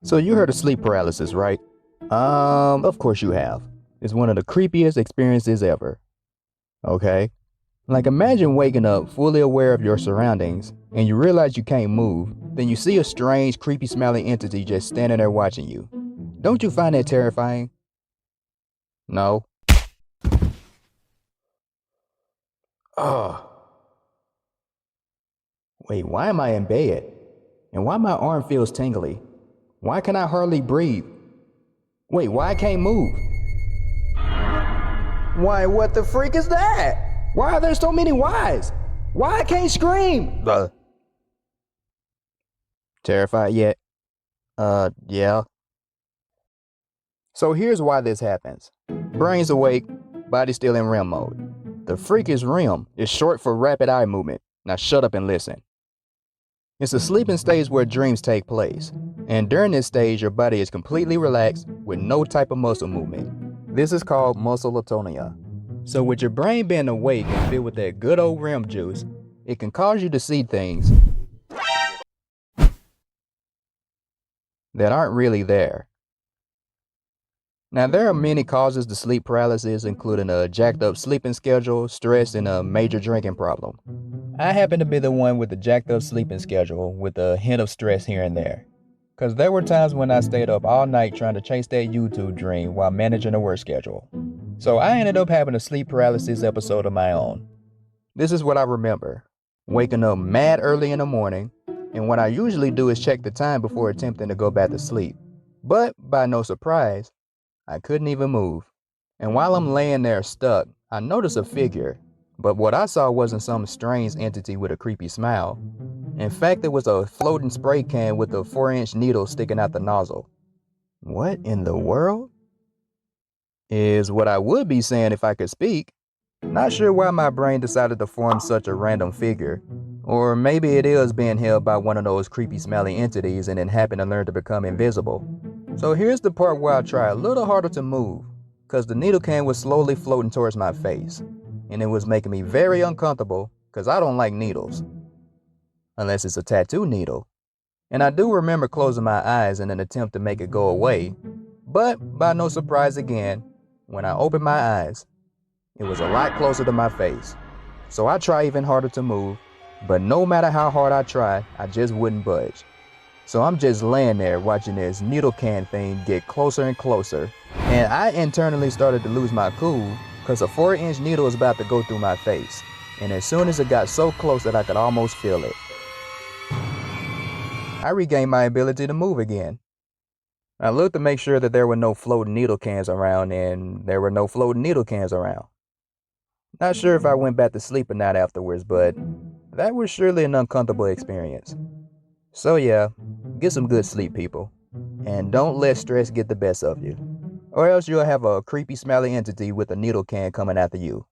So you heard of sleep paralysis, right? Of course you have. It's one of the creepiest experiences ever. Okay? Like imagine waking up fully aware of your surroundings and you realize you can't move, then you see a strange, creepy smelling entity just standing there watching you. Don't you find that terrifying? No? Ugh. Wait, why am I in bed? And why my arm feels tingly? Why can I hardly breathe? Wait, why I can't move? Why, what the freak is that? Why are there so many whys? Why I can't scream? Terrified yet? Yeah. So here's why this happens. Brain's awake, body still in REM mode. The freak is REM. It's short for rapid eye movement. Now shut up and listen. It's a sleeping stage where dreams take place. And during this stage, your body is completely relaxed with no type of muscle movement. This is called muscle atonia. So with your brain being awake and filled with that good old REM juice, it can cause you to see things that aren't really there. Now, there are many causes to sleep paralysis, including a jacked up sleeping schedule, stress, and a major drinking problem. I happen to be the one with the jacked up sleeping schedule with a hint of stress here and there. Cause there were times when I stayed up all night trying to chase that YouTube dream while managing a work schedule. So I ended up having a sleep paralysis episode of my own. This is what I remember. Waking up mad early in the morning, and what I usually do is check the time before attempting to go back to sleep. But by no surprise, I couldn't even move. And while I'm laying there stuck, I noticed a figure. But what I saw wasn't some strange entity with a creepy smile. In fact, it was a floating spray can with a 4-inch needle sticking out the nozzle. What in the world? Is what I would be saying if I could speak. Not sure why my brain decided to form such a random figure. Or maybe it is being held by one of those creepy smelly entities and then happened to learn to become invisible. So here's the part where I try a little harder to move, cause the needle can was slowly floating towards my face. And it was making me very uncomfortable, cause I don't like needles. Unless it's a tattoo needle. And I do remember closing my eyes in an attempt to make it go away. But by no surprise again, when I opened my eyes, it was a lot closer to my face. So I try even harder to move, but no matter how hard I tried, I just wouldn't budge. So I'm just laying there watching this needle can thing get closer and closer. And I internally started to lose my cool because a 4-inch needle was about to go through my face. And as soon as it got so close that I could almost feel it, I regained my ability to move again. I looked to make sure that there were no floating needle cans around, and there were no floating needle cans around. Not sure if I went back to sleep or not afterwards, but that was surely an uncomfortable experience. So yeah, get some good sleep, people. And don't let stress get the best of you. Or else you'll have a creepy smelly entity with a needle can coming after you.